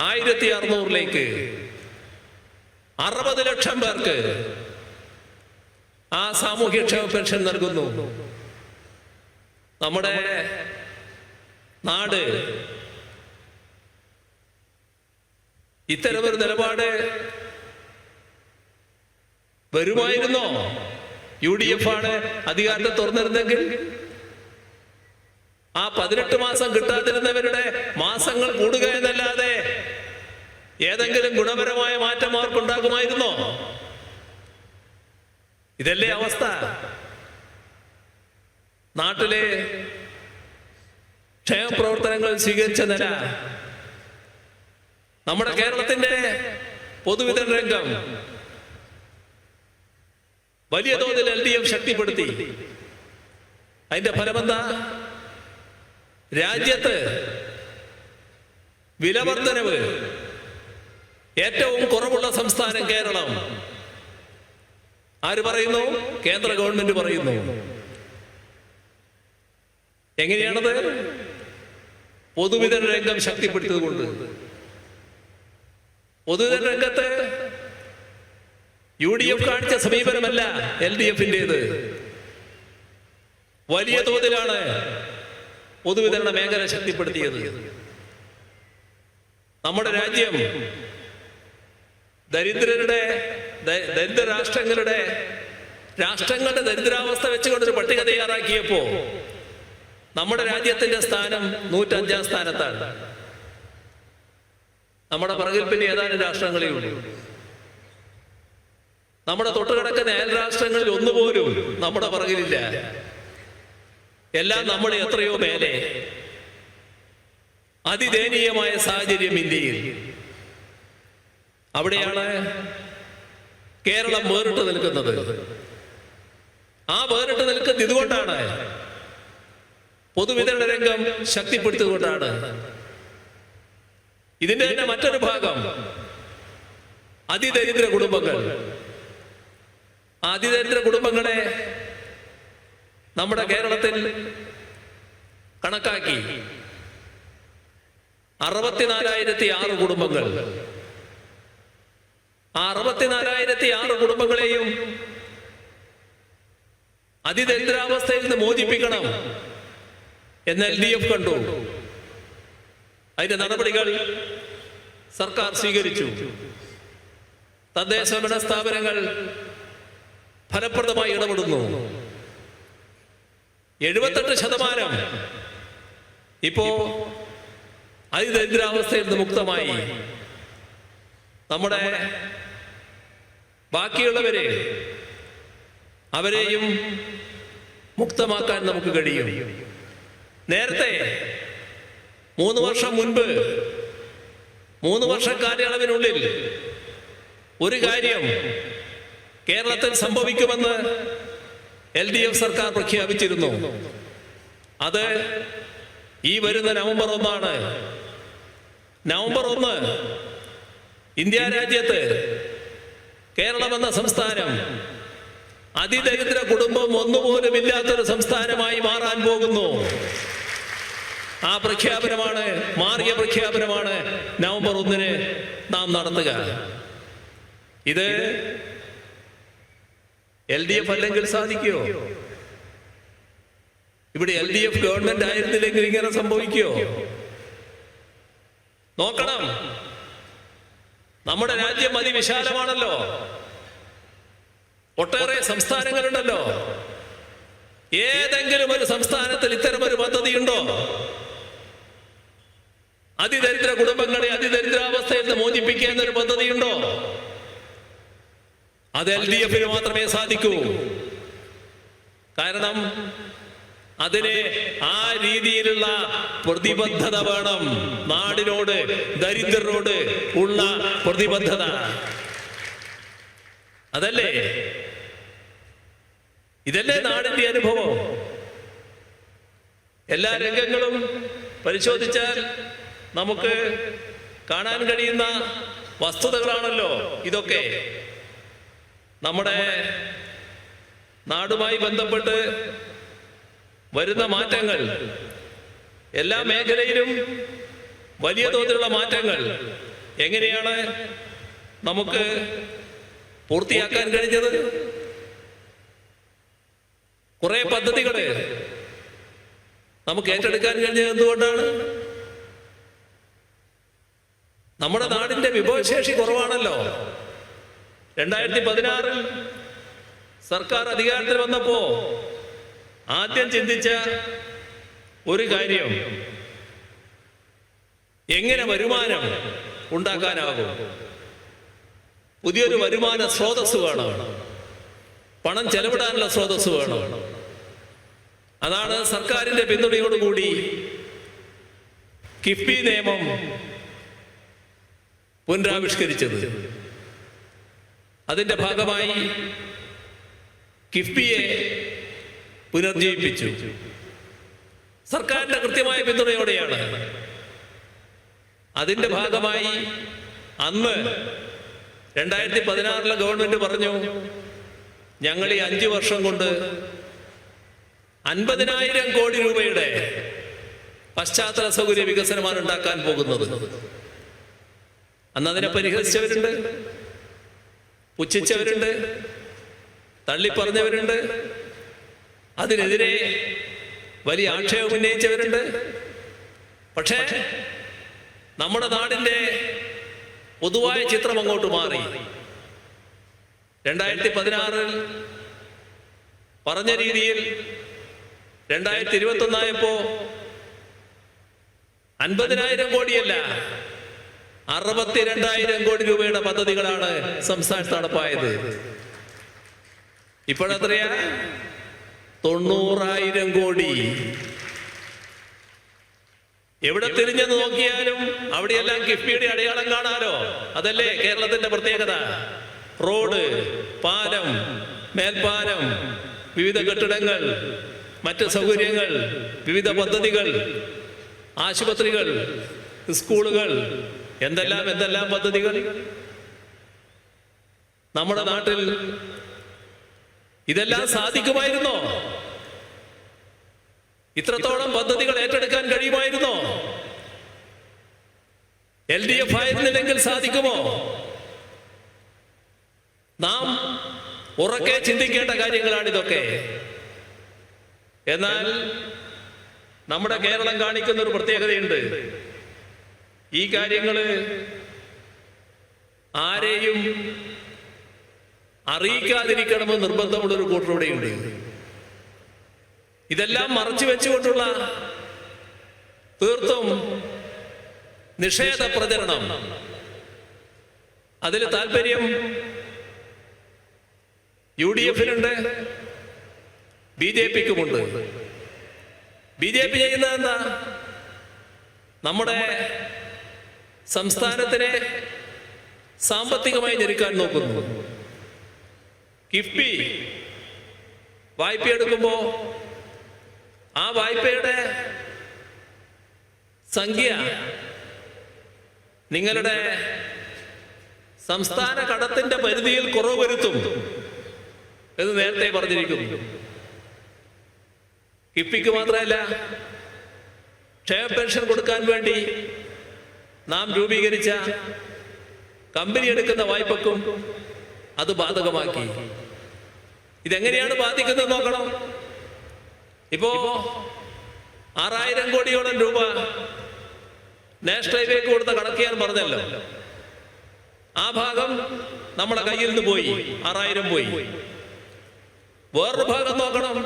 1600 60 ലക്ഷം പേർക്ക് ആ സാമൂഹ്യക്ഷേമ പെൻഷൻ നൽകുന്നു. നമ്മുടെ നാട് ഇത്തരമൊരു നിലപാട് വരുമായിരുന്നോ? UDF ആണ് അധികാരത്തെ തുറന്നിരുന്നെങ്കിൽ ആ 18 മാസം കിട്ടാതിരുന്നവരുടെ മാസങ്ങൾ കൂടുക എന്നല്ലാതെ ഏതെങ്കിലും ഗുണപരമായ മാറ്റം അവർക്കുണ്ടാകുമായിരുന്നോ? ഇതല്ലേ അവസ്ഥ? നാട്ടിലെ ക്ഷേമപ്രവർത്തനങ്ങൾ സ്വീകരിച്ച നില, നമ്മുടെ കേരളത്തിന്റെ പൊതുവിതരണ രംഗം വലിയ തോതിൽ LDF ശക്തിപ്പെടുത്തി. അതിന്റെ ഫലമെന്താ? രാജ്യത്ത് വിലവർദ്ധനവ് ഏറ്റവും കുറവുള്ള സംസ്ഥാനം കേരളം. ആര് പറയുന്നു? കേന്ദ്ര ഗവൺമെന്റ് പറയുന്നു. എങ്ങനെയാണത്? പൊതുവിതരണ രംഗം ശക്തിപ്പെടുത്തിയതുകൊണ്ട്. പൊതുവിതരണ രംഗത്ത് UDF കാണിച്ച സമീപനമല്ല LDFന്റേത്. വലിയ തോതിലാണ് പൊതുവിതരണ മേഖല ശക്തിപ്പെടുത്തിയത്. നമ്മുടെ രാജ്യം ദരിദ്ര രാഷ്ട്രങ്ങളുടെ ദരിദ്രാവസ്ഥ വെച്ചുകൊണ്ടൊരു പട്ടിക തയ്യാറാക്കിയപ്പോ നമ്മുടെ രാജ്യത്തിന്റെ സ്ഥാനം 105-ാം സ്ഥാനത്താണ്. നമ്മുടെ പിറകിൽ പിന്നെ ഏതാനും രാഷ്ട്രങ്ങളേ ഉള്ളൂ. നമ്മുടെ തൊട്ടുകിടക്കുന്ന അയൽ രാഷ്ട്രങ്ങളിൽ ഒന്നുപോലും നമ്മുടെ പിറകിലില്ല. എല്ലാം നമ്മൾ എത്രയോ മേലെ. അതിദയനീയമായ സാഹചര്യം ഇന്ത്യയിൽ. അവിടെയാണ് കേരളം വേറിട്ട് നിൽക്കുന്നത്. ആ വേറിട്ട് നിൽക്കുന്നത് ഇതുകൊണ്ടാണ്. പൊതുവിതരണ രംഗം ശക്തിപ്പെടുത്തിയതുകൊണ്ടാണ്. ഇതിന്റെ തന്നെ മറ്റൊരു ഭാഗം അതിദരിദ്ര കുടുംബങ്ങൾ. അതിദരിദ്ര കുടുംബങ്ങളെ നമ്മുടെ കേരളത്തിൽ കണക്കാക്കി 64,006 കുടുംബങ്ങൾ. ആ 64,006 കുടുംബങ്ങളെയും അതിദരിദ്രാവസ്ഥയിൽ നിന്ന് മോചിപ്പിക്കണം എന്ന് LDF കണ്ടു. അതിന്റെ നടപടികൾ സർക്കാർ സ്വീകരിച്ചു. തദ്ദേശ ഭരണ സ്ഥാപനങ്ങൾ ഫലപ്രദമായി ഇടപെടുന്നു. 78% ഇപ്പോ അതിദരിദ്രാവസ്ഥയിൽ നിന്ന് മുക്തമായി. നമ്മുടെ ബാക്കിയുള്ളവരെ അവരെയും മുക്തമാക്കാൻ നമുക്ക് കഴിയും. നേരത്തെ 3 വർഷം മുൻപ് 3 വർഷ കാലയളവിനുള്ളിൽ ഒരു കാര്യം കേരളത്തിൽ സംഭവിക്കുമെന്ന് LDF സർക്കാർ പ്രഖ്യാപിച്ചിരുന്നു. അത് ഈ വരുന്ന നവംബർ 1 നവംബർ 1 ഇന്ത്യ രാജ്യത്ത് കേരളം എന്ന സംസ്ഥാനം അതിദരിദ്ര കുടുംബം ഒന്നുപോലും ഇല്ലാത്തൊരു സംസ്ഥാനമായി മാറാൻ പോകുന്നു. ആ പ്രഖ്യാപനമാണ്, മാറിയ പ്രഖ്യാപനമാണ് നവംബർ 1 നാം നടത്തുക. ഇത് LDF അല്ലെങ്കിൽ സാധിക്കുമോ? ഇവിടെ LDF ഗവൺമെന്റ് ആയിരുന്നില്ലെങ്കിൽ ഇങ്ങനെ സംഭവിക്കുമോ? നോക്കണം, നമ്മുടെ രാജ്യം അതിവിശാലമാണല്ലോ, ഒട്ടേറെ സംസ്ഥാനങ്ങളുണ്ടല്ലോ. ഏതെങ്കിലും ഒരു സംസ്ഥാനത്തിൽ ഇത്തരമൊരു പദ്ധതിയുണ്ടോ? അതിദരിദ്ര കുടുംബങ്ങളെ അതിദരിദ്രാവസ്ഥയിൽ നിന്ന് മോചിപ്പിക്കുക എന്നൊരു പദ്ധതിയുണ്ടോ? അത് LDF-ന് മാത്രമേ സാധിക്കൂ. കാരണം അതിന് ആ രീതിയിലുള്ള പ്രതിബദ്ധത വേണം. നാടിനോട്, ദരിദ്രരോട് ഉള്ള പ്രതിബദ്ധത. അതല്ലേ, ഇതല്ലേ നാടിന്റെ അനുഭവം. എല്ലാ രംഗങ്ങളും പരിശോധിച്ചാൽ നമുക്ക് കാണാൻ കഴിയുന്ന വസ്തുതകളാണല്ലോ ഇതൊക്കെ. നമ്മുടെ നാടുമായി ബന്ധപ്പെട്ട് വരുന്ന മാറ്റങ്ങൾ, എല്ലാ മേഖലയിലും വലിയ തോതിലുള്ള മാറ്റങ്ങൾ എങ്ങനെയാണ് നമുക്ക് പൂർത്തിയാക്കാൻ കഴിഞ്ഞത്? കുറെ പദ്ധതികൾ നമുക്ക് ഏറ്റെടുക്കാൻ കഴിഞ്ഞത് എന്തുകൊണ്ടാണ്? നമ്മുടെ നാടിന്റെ വിഭവശേഷി കുറവാണല്ലോ. 2016 സർക്കാർ അധികാരത്തിൽ വന്നപ്പോ ആദ്യം ചിന്തിച്ച ഒരു കാര്യം, എങ്ങനെ വരുമാനം ഉണ്ടാക്കാനാകും? പുതിയൊരു വരുമാന സ്രോതസ് വേണം, പണം ചെലവിടാനുള്ള സ്രോതസ് വേണം. അതാണ് സർക്കാരിന്റെ പിന്തുണയോടുകൂടി കിഫ്ബി നിയമം പുനരാവിഷ്കരിച്ചത്. അതിന്റെ ഭാഗമായി കിഫ്ബിയെ പുനർജീവിപ്പിച്ചു. സർക്കാരിന്റെ കൃത്യമായ പിന്തുണയോടെയാണ്. അതിന്റെ ഭാഗമായി അന്ന് 2016 ഗവൺമെന്റ് പറഞ്ഞു, ഞങ്ങൾ ഈ 5 വർഷം കൊണ്ട് 50,000 കോടി രൂപയുടെ പശ്ചാത്തല സൗകര്യ വികസനമാണ് ഉണ്ടാക്കാൻ പോകുന്നത്. അന്ന് അതിനെ പരിഹസിച്ചവരുണ്ട്, പുച്ഛിച്ചവരുണ്ട്, തള്ളിപ്പറഞ്ഞവരുണ്ട്, അതിനെതിരെ വലിയ ആക്ഷേപം ഉന്നയിച്ചവരുണ്ട്. പക്ഷേ നമ്മുടെ നാടിന്റെ പൊതുവായ ചിത്രം അങ്ങോട്ട് മാറി. 2016 പറഞ്ഞ രീതിയിൽ 2021 ആയപ്പോ 50,000 കോടിയല്ല, 62,000 കോടി രൂപയുടെ പദ്ധതികളാണ് സംസ്ഥാനത്ത് നടപ്പായത്. ഇപ്പോഴെത്രയാ? 90,000 കോടി. എവിടെ തിരിഞ്ഞെന്ന് നോക്കിയാലും അവിടെയെല്ലാം കിഫ്ബിയുടെ അടയാളം കാണാലോ. അതല്ലേ കേരളത്തിന്റെ പ്രത്യേകത. റോഡ്, പാലം, മേൽപ്പാലം, വിവിധ കെട്ടിടങ്ങൾ, മറ്റ് സൗകര്യങ്ങൾ, വിവിധ പദ്ധതികൾ, ആശുപത്രികൾ, സ്കൂളുകൾ, എന്തെല്ലാം പദ്ധതികൾ. നമ്മുടെ നാട്ടിൽ ഇതെല്ലാം സാധിക്കുമായിരുന്നോ? ഇത്രത്തോളം പദ്ധതികൾ ഏറ്റെടുക്കാൻ കഴിയുമായിരുന്നോ? LDF ആയിരുന്നില്ലെങ്കിൽ സാധിക്കുമോ? നാം ഉറക്കെ ചിന്തിക്കേണ്ട കാര്യങ്ങളാണിതൊക്കെ. എന്നാൽ നമ്മുടെ കേരളം കാണിക്കുന്ന ഒരു പ്രത്യേകതയുണ്ട്. ഈ കാര്യങ്ങള് ആരെയും അറിയിക്കാതിരിക്കണമെന്ന് നിർബന്ധമുള്ളൊരു കൂട്ടരോടെയുണ്ട്. ഇതെല്ലാം മറച്ചു വെച്ചുകൊണ്ടുള്ള തീർത്തും നിഷേധ പ്രചരണം, അതിൽ താല്പര്യം UDF-നുണ്ട്, BJP-ക്കുമുണ്ട്. BJP ചെയ്യുന്നത് എന്താ? നമ്മുടെ സംസ്ഥാനത്തിനെ സാമ്പത്തികമായി ഞെരുക്കാൻ നോക്കുന്നു. കിഫ്ബി വായ്പ എടുക്കുമ്പോൾ ആ വായ്പയുടെ സംഖ്യ നിങ്ങളുടെ സംസ്ഥാന കടത്തിന്റെ പരിധിയിൽ കുറവ് വരുത്തും എന്ന് നേരത്തെ പറഞ്ഞിരിക്കുന്നു. കിഫ്ബിക്ക് മാത്രമല്ല, ക്ഷേമ പെൻഷൻ കൊടുക്കാൻ വേണ്ടി നാം രൂപീകരിച്ച കമ്പനി എടുക്കുന്ന വായ്പക്കും അത് ബാധകമാക്കി. ഇതെങ്ങനെയാണ് ബാധിക്കുന്നത് നോക്കണം. ഇപ്പോ 6000 കോടിയോളം രൂപ നാഷണൽ ഹൈവേക്ക് കൊടുത്ത കണക്ക് ഞാൻ പറഞ്ഞല്ലോ. ആ ഭാഗം നമ്മുടെ കയ്യിൽ നിന്ന് പോയി, 6000 പോയി. വേറൊരു ഭാഗം നോക്കണം.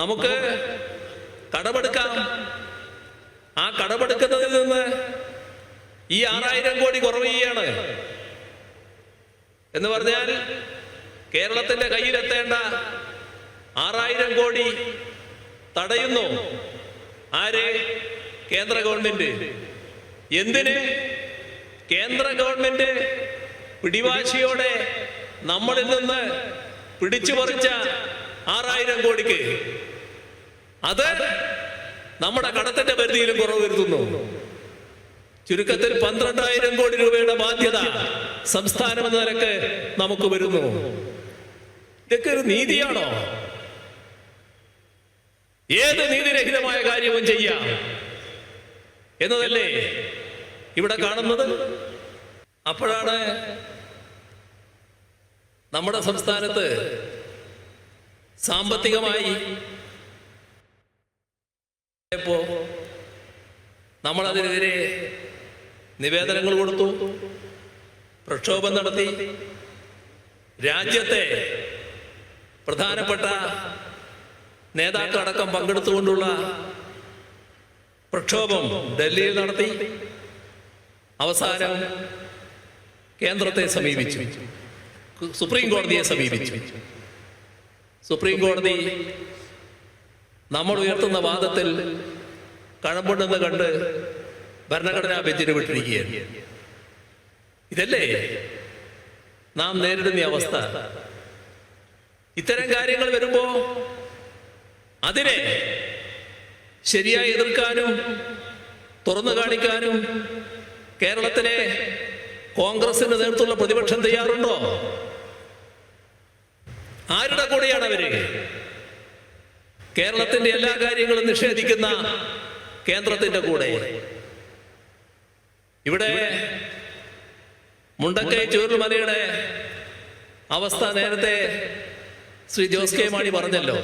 നമുക്ക് കടമെടുക്കാം. ആ കടമെടുക്കുന്നതിൽ നിന്ന് ഈ 6000 കോടി കുറവ് ചെയ്യാണ് എന്ന് പറഞ്ഞാൽ കേരളത്തിന്റെ കയ്യിലെത്തേണ്ട 6000 കോടി തടയുന്നു. ആര്? കേന്ദ്ര ഗവൺമെന്റ്. എന്തിന്? കേന്ദ്ര ഗവൺമെന്റ് പിടിവാശിയോടെ നമ്മളിൽ നിന്ന് പിടിച്ചു പറിച്ച 6000 കോടിക്ക് അത് നമ്മുടെ കടത്തിന്റെ പരിധിയിലും കുറവ് വരുത്തുന്നു. ചുരുക്കത്തിൽ 12000 കോടി രൂപയുടെ ബാധ്യത സംസ്ഥാനം എന്ന നിലക്ക് നമുക്ക് വരുന്നു. ഇതൊക്കെ ഒരു നീതിയാണോ? ഏത് നീതിരഹിതമായ കാര്യവും ചെയ്യാം എന്നതല്ലേ ഇവിടെ കാണുന്നത്? അപ്പോഴാണ് നമ്മുടെ സംസ്ഥാനത്ത് സാമ്പത്തികമായി നമ്മളതിനെതിരെ നിവേദനങ്ങൾ കൊടുത്തു, പ്രക്ഷോഭം നടത്തി. രാജ്യത്തെ പ്രധാനപ്പെട്ട നേതാക്കളടക്കം പങ്കെടുത്തുകൊണ്ടുള്ള പ്രക്ഷോഭം ഡൽഹിയിൽ നടത്തി. അവസാനം കേന്ദ്രത്തെ സമീപിച്ചു, സുപ്രീം കോടതിയെ സമീപിച്ചു. സുപ്രീം കോടതി നമ്മൾ ഉയർത്തുന്ന വാദത്തിൽ കഴമ്പുണ്ടെന്ന് കണ്ട് ഭരണഘടനാ ബെഞ്ചിന് വിട്ടിരിക്കുകയാണ്. ഇതല്ലേ നാം നേരിടുന്ന അവസ്ഥ? ഇത്തരം കാര്യങ്ങൾ വരുമ്പോ അതിനെ ശരിയായി എതിർക്കാനും തുറന്നു കാണിക്കാനും കേരളത്തിലെ കോൺഗ്രസിന് നേതൃത്വമുള്ള പ്രതിപക്ഷം തയ്യാറുണ്ടോ? ആരുടെ കൂടെയാണ് അവര്? കേരളത്തിന്റെ എല്ലാ കാര്യങ്ങളും നിഷേധിക്കുന്ന കേന്ദ്രത്തിന്റെ കൂടെ. ഇവിടെ മുണ്ടക്കൈ ചൂരൽമലയുടെ അവസ്ഥ നേരത്തെ ശ്രീ ജോസ് കെ മാണി പറഞ്ഞല്ലോ.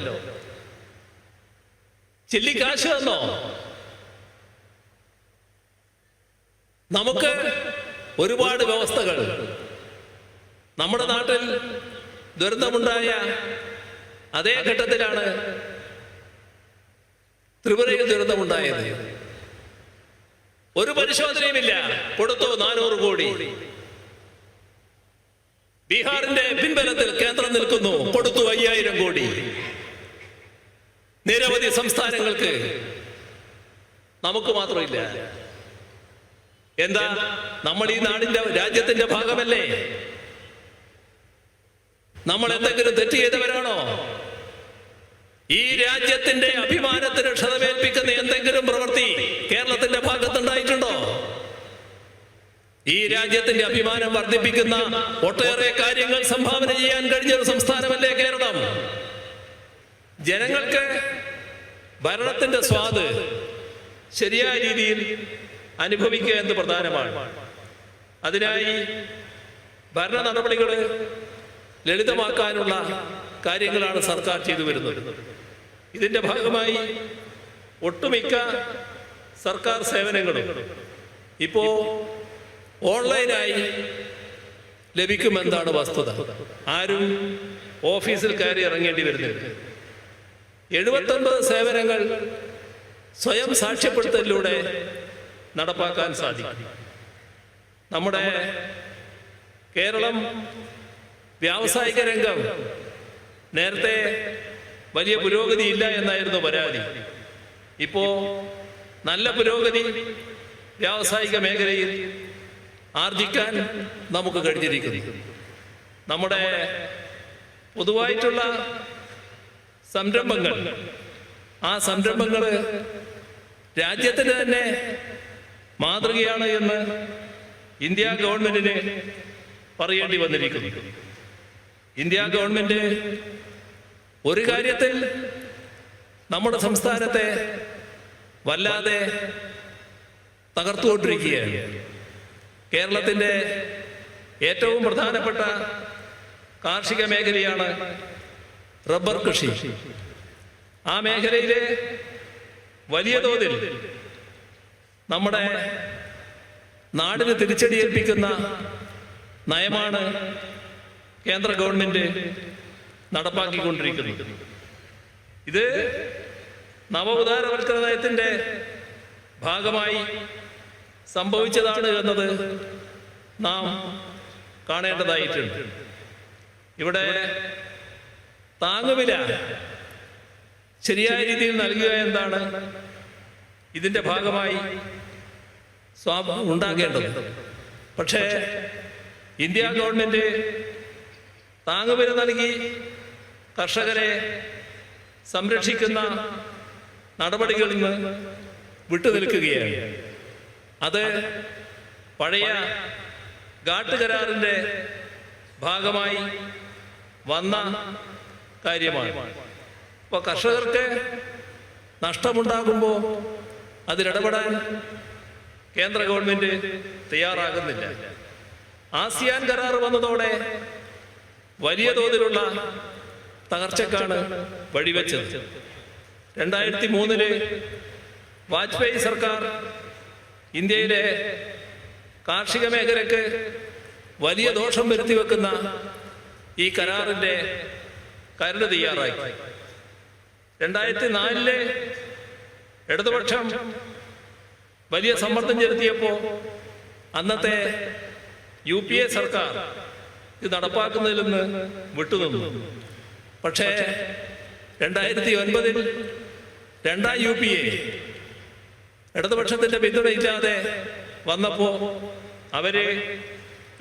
ചില്ലിക്കാശ് തന്നോ? നമുക്ക് ഒരുപാട് വ്യവസ്ഥകൾ. നമ്മുടെ നാട്ടിൽ ദുരന്തമുണ്ടായ അതേ ഘട്ടത്തിലാണ് ത്രിപുരയിൽ ദുരന്തമുണ്ടായത്. ഒരു പരിശോധനയുമില്ല. കൊടുത്തു 400 കോടി. ബീഹാറിന്റെ പിൻബലത്തിൽ കേന്ദ്രം നിൽക്കുന്നു, കൊടുത്തു 5000 കോടി. നിരവധി സംസ്ഥാനങ്ങൾക്ക്, നമുക്ക് മാത്രമില്ല. എന്താ? നമ്മൾ ഈ നാടിന്റെ രാജ്യത്തിന്റെ ഭാഗമല്ലേ? നമ്മൾ എന്തെങ്കിലും തെറ്റ് ചെയ്തവരാണോ? ഈ രാജ്യത്തിന്റെ അഭിമാനത്തിന് ക്ഷതമേൽപ്പിക്കുന്ന എന്തെങ്കിലും പ്രവൃത്തി കേരളത്തിന്റെ ഭാഗത്തുണ്ടായിട്ടുണ്ടോ? ഈ രാജ്യത്തിന്റെ അഭിമാനം വർദ്ധിപ്പിക്കുന്ന ഒട്ടേറെ കാര്യങ്ങൾ സംഭാവന ചെയ്യാൻ കഴിഞ്ഞ ഒരു സംസ്ഥാനമല്ലേ കേരളം? ജനങ്ങൾക്ക് ഭരണത്തിന്റെ സ്വാദ് ശരിയായ രീതിയിൽ അനുഭവിക്കുക എന്ന് പ്രധാനമാണ്. അതിനായി ഭരണ നടപടികൾ ലളിതമാക്കാനുള്ള കാര്യങ്ങളാണ് സർക്കാർ ചെയ്തു വരുന്നത്. ഇതിന്റെ ഭാഗമായി ഒട്ടുമിക്ക സർക്കാർ സേവനങ്ങളും ഇപ്പോ ഓൺലൈനായി ലഭിക്കുമെന്നാണ് വസ്തുത. ആരും ഓഫീസിൽ കയറി ഇറങ്ങേണ്ടി വരുന്നില്ല. 79 സേവനങ്ങൾ സ്വയം സാക്ഷ്യപ്പെടുത്തലിലൂടെ നടപ്പാക്കാൻ സാധിക്കും. നമ്മുടെ കേരളം വ്യാവസായിക രംഗം നേരത്തെ വലിയ പുരോഗതി ഇല്ല എന്നായിരുന്നു പരാതി. ഇപ്പോ നല്ല പുരോഗതി വ്യാവസായിക പൊതുവായിട്ടുള്ള സംരംഭങ്ങൾ, ആ സംരംഭങ്ങൾ രാജ്യത്തിന് തന്നെ മാതൃകയാണ് എന്ന് ഇന്ത്യ ഗവൺമെന്റിന് പറയേണ്ടി വന്നിരിക്കുന്നു. ഇന്ത്യ ഗവൺമെന്റ് ഒരു കാര്യത്തിൽ നമ്മുടെ സംസ്ഥാനത്തെ വല്ലാതെ തകർത്തുകൊണ്ടിരിക്കുകയാണ്. കേരളത്തിൻ്റെ ഏറ്റവും പ്രധാനപ്പെട്ട കാർഷിക മേഖലയാണ് റബ്ബർ കൃഷി. ആ മേഖലയിലെ വലിയ തോതിൽ നമ്മുടെ നാടിന് തിരിച്ചടിയേൽപ്പിക്കുന്ന നയമാണ് കേന്ദ്ര ഗവൺമെന്റ് നടപ്പാക്കിക്കൊണ്ടിരിക്കുന്നത്. ഇത് നവോദാരവൽക്കരണ നയത്തിൻ്റെ ഭാഗമായി സംഭവിച്ചതാണ് എന്നത് നാം കാണേണ്ടതായിട്ടുണ്ട്. ഇവിടെ താങ്ങുവില ശരിയായ രീതിയിൽ നൽകുക എന്താണ് ഇതിൻ്റെ ഭാഗമായി ഉണ്ടാകേണ്ടത്. പക്ഷേ ഇന്ത്യ ഗവൺമെന്റ് താങ്ങുവില നൽകി കർഷകരെ സംരക്ഷിക്കുന്ന നടപടികളിൽ നിന്ന് വിട്ടുനിൽക്കുകയാണ്. അത് പഴയ ഘാട്ട് കരാറിൻ്റെ ഭാഗമായി വന്ന കാര്യമാണ്. അപ്പോൾ കർഷകർക്ക് നഷ്ടമുണ്ടാകുമ്പോൾ അതിലിടപെടാൻ കേന്ദ്ര ഗവൺമെന്റ് തയ്യാറാകുന്നില്ല. ആസിയാൻ കരാർ വന്നതോടെ വലിയ തോതിലുള്ള തകർച്ചക്കാണ് വഴിവെച്ചത്. 2003 വാജ്പേയി സർക്കാർ ഇന്ത്യയിലെ കാർഷിക മേഖലയ്ക്ക് വലിയ ദോഷം വരുത്തി വെക്കുന്ന ഈ കരാറിൻ്റെ കരട് തയ്യാറാക്കി. 2004 ഇടതുപക്ഷം വലിയ സമ്മർദ്ദം ചെലുത്തിയപ്പോൾ അന്നത്തെ UPA സർക്കാർ ഇത് നടപ്പാക്കുന്നതിൽ നിന്ന് വിട്ടുനിന്നു. പക്ഷേ 2009 രണ്ടാം UPA ഇടതുപക്ഷത്തിൻ്റെ പിന്തുണയില്ലാതെ വന്നപ്പോൾ അവര്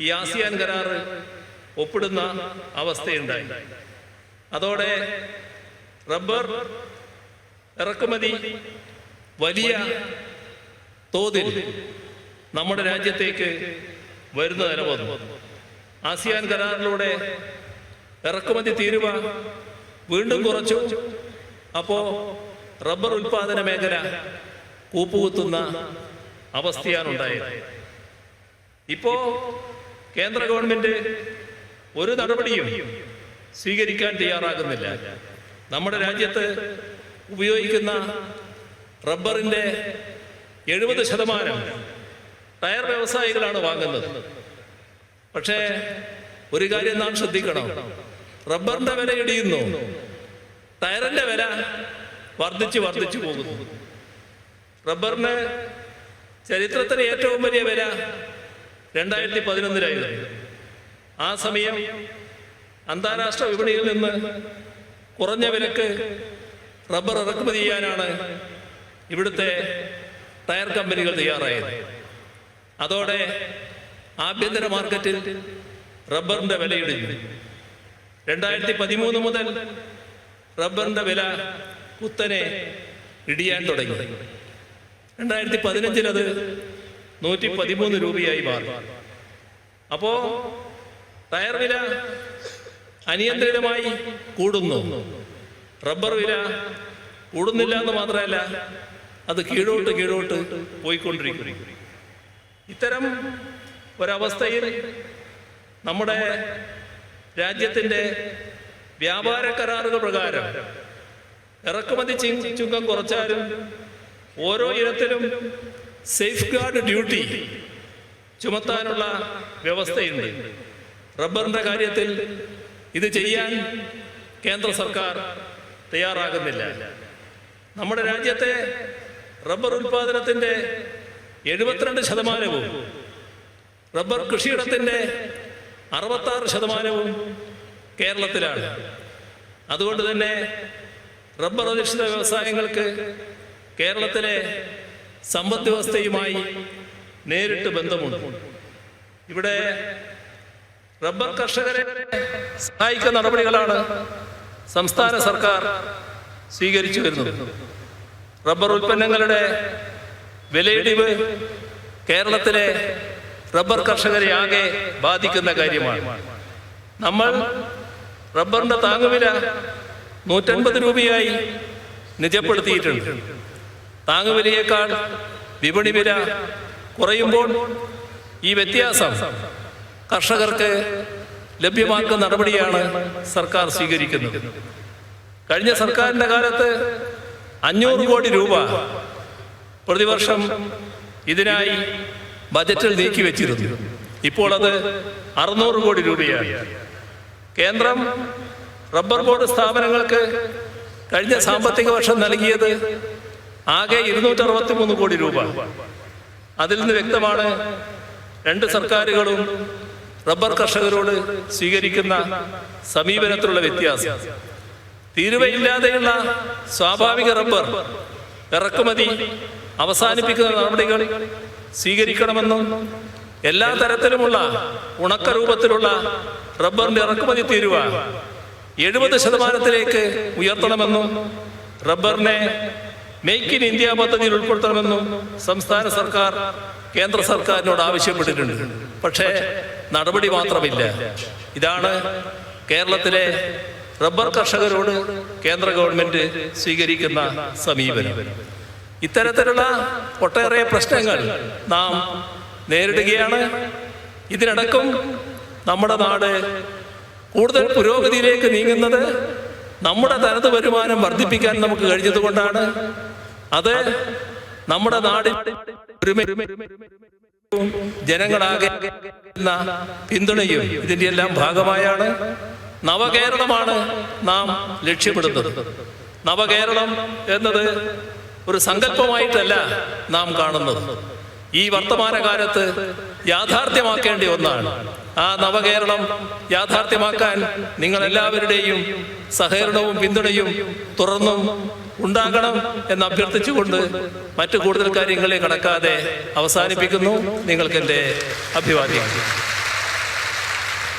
ഈ ആസിയാൻ കരാർ ഒപ്പിടുന്ന അവസ്ഥയുണ്ടായി. അതോടെ റബ്ബർ ഇറക്കുമതി വലിയ തോതിൽ നമ്മുടെ രാജ്യത്തേക്ക് വരുന്ന നില വന്നു. ആസിയാൻ കരാറിലൂടെ ഇറക്കുമതി തീരുവ വീണ്ടും കുറച്ചു. അപ്പോൾ റബ്ബർ ഉൽപാദന മേഖല കൂപ്പുകുത്തുന്ന അവസ്ഥയാണ് ഉണ്ടായത്. ഇപ്പോ കേന്ദ്ര ഗവൺമെന്റ് ഒരു നടപടിയും സ്വീകരിക്കാൻ തയ്യാറാകുന്നില്ല. നമ്മുടെ രാജ്യത്ത് ഉപയോഗിക്കുന്ന റബ്ബറിന്റെ 70% ടയർ വ്യവസായികളാണ് വാങ്ങുന്നത്. പക്ഷേ ഒരു കാര്യം നാം ശ്രദ്ധിക്കണം, റബ്ബറിന്റെ വില ഇടിയുന്നു, ടയറിന്റെ വില വർദ്ധിച്ചു പോകുന്നു. റബ്ബറിന് ചരിത്രത്തിലെ ഏറ്റവും വലിയ വില 2011 ആ സമയം അന്താരാഷ്ട്ര വിപണിയിൽ നിന്ന് കുറഞ്ഞ വിലക്ക് റബ്ബർ ഇറക്കുമതി ചെയ്യാനാണ് ഇവിടുത്തെ ടയർ കമ്പനികൾ തയ്യാറായത്. അതോടെ ആഭ്യന്തര മാർക്കറ്റിൽ റബ്ബറിന്റെ വില ഇടിഞ്ഞു. 2013 മുതൽ റബ്ബറിന്റെ വില കുത്തനെ ഇടിയാൻ തുടങ്ങി. 2015 അത് 113 രൂപയായി മാറി. അപ്പോ ടയർ വില അനിയന്ത്രിതമായി കൂടുന്നു, റബ്ബർ വില കൂടുന്നില്ല എന്ന് മാത്രമല്ല അത് കീഴോട്ട് പോയിക്കൊണ്ടിരിക്കുന്നു. ഇത്തരം ഒരവസ്ഥയിൽ നമ്മുടെ രാജ്യത്തിൻ്റെ വ്യാപാര കരാറുകൾ പ്രകാരം ഇറക്കുമതി ചുങ്കം കുറച്ചാലും ഓരോ ഇനത്തിലും സേഫ് ഗാർഡ് ഡ്യൂട്ടി ചുമത്താനുള്ള വ്യവസ്ഥയുണ്ട്. റബ്ബറിന്റെ കാര്യത്തിൽ ഇത് ചെയ്യാൻ കേന്ദ്ര സർക്കാർ തയ്യാറാകുന്നില്ല. നമ്മുടെ രാജ്യത്തെ റബ്ബർ ഉൽപാദനത്തിന്റെ 72% റബ്ബർ കൃഷിയിടത്തിന്റെ 66% കേരളത്തിലാണ്. അതുകൊണ്ട് തന്നെ റബ്ബർ അധിഷ്ഠിത വ്യവസായങ്ങൾക്ക് കേരളത്തിലെ സമ്പദ് വ്യവസ്ഥയുമായി നേരിട്ട് ബന്ധമുണ്ട്. ഇവിടെ റബ്ബർ കർഷകരെ സഹായിക്കുന്ന നടപടികളാണ് സംസ്ഥാന സർക്കാർ സ്വീകരിച്ചു വരുന്നത്. റബ്ബർ ഉൽപ്പന്നങ്ങളുടെ വിലയിടിവ് കേരളത്തിലെ റബ്ബർ കർഷകരെ ആകെ ബാധിക്കുന്ന കാര്യമാണ്. നമ്മൾ റബ്ബറിന്റെ താങ്ങുവില 150 രൂപയായി നിജപ്പെടുത്തിയിട്ടുണ്ട്. താങ്ങുവിലയേക്കാൾ വിപണി വില കുറയുമ്പോൾ ഈ വ്യത്യാസം കർഷകർക്ക് ലഭ്യമാക്കുന്ന നടപടിയാണ് സർക്കാർ സ്വീകരിക്കുന്നത്. കഴിഞ്ഞ സർക്കാരിന്റെ കാലത്ത് 500 കോടി രൂപ പ്രതിവർഷം ഇതിനായി ബജറ്റിൽ നീക്കിവെച്ചിരുന്നു. ഇപ്പോൾ അത് 600 കോടി രൂപയാണ്. കേന്ദ്രം റബ്ബർ ബോർഡ് സ്ഥാപനങ്ങൾക്ക് കഴിഞ്ഞ സാമ്പത്തിക വർഷം നൽകിയത് ആകെ 263 കോടി രൂപ. അതിൽ നിന്ന് വ്യക്തമാണ് രണ്ട് സർക്കാരുകളും റബ്ബർ കർഷകരോട് സ്വീകരിക്കുന്ന സമീപനത്തിലുള്ള വ്യത്യാസം. തീരുവയില്ലാതെയുള്ള സ്വാഭാവിക റബ്ബർ ഇറക്കുമതി അവസാനിപ്പിക്കുന്ന നടപടികൾ സ്വീകരിക്കണമെന്നും എല്ലാ തരത്തിലുമുള്ള ഉണക്കരൂപത്തിലുള്ള റബ്ബറിന്റെ ഇറക്കുമതി തീരുവ 70% ഉയർത്തണമെന്നും റബ്ബറിനെ മേക്ക് ഇൻ ഇന്ത്യ പദ്ധതിയിൽ ഉൾപ്പെടുത്തണമെന്നും സംസ്ഥാന സർക്കാർ കേന്ദ്ര സർക്കാരിനോട് ആവശ്യപ്പെട്ടിട്ടുണ്ട്. പക്ഷേ നടപടി മാത്രമില്ല. ഇതാണ് കേരളത്തിലെ റബ്ബർ കർഷകരോട് കേന്ദ്ര ഗവൺമെന്റ് സ്വീകരിക്കുന്ന സമീപനം. ഇത്തരത്തിലുള്ള ഒട്ടേറെ പ്രശ്നങ്ങൾ നാം നേരിടുകയാണ്. ഇതിനടക്കം നമ്മുടെ നാട് കൂടുതൽ പുരോഗതിയിലേക്ക് നീങ്ങുന്നത് നമ്മുടെ തനത് വരുമാനം വർദ്ധിപ്പിക്കാൻ നമുക്ക് കഴിഞ്ഞതുകൊണ്ടാണ്. അത് നമ്മുടെ നാടിൽ ജനങ്ങളാകെ പിന്തുണയും ഇതിന്റെ എല്ലാം ഭാഗമായാണ്. നവകേരളമാണ് നാം ലക്ഷ്യമിടുന്നത്. നവകേരളം എന്നത് ഒരു സങ്കല്പമായിട്ടല്ല നാം കാണുന്നത്. ഈ വർത്തമാനകാലത്ത് യാഥാർത്ഥ്യമാക്കേണ്ട ഒന്നാണ്. ആ നവകേരളം യാഥാർത്ഥ്യമാക്കാൻ നിങ്ങൾ എല്ലാവരുടെയും സഹകരണവും പിന്തുണയും തുടർന്നും ഉണ്ടാകണം എന്ന് അഭ്യർത്ഥിച്ചുകൊണ്ട് മറ്റു കൂടുതൽ കാര്യങ്ങളെ കടക്കാതെ അവസാനിപ്പിക്കുന്നു. നിങ്ങൾക്ക് എൻ്റെ അഭിവാദ്യം.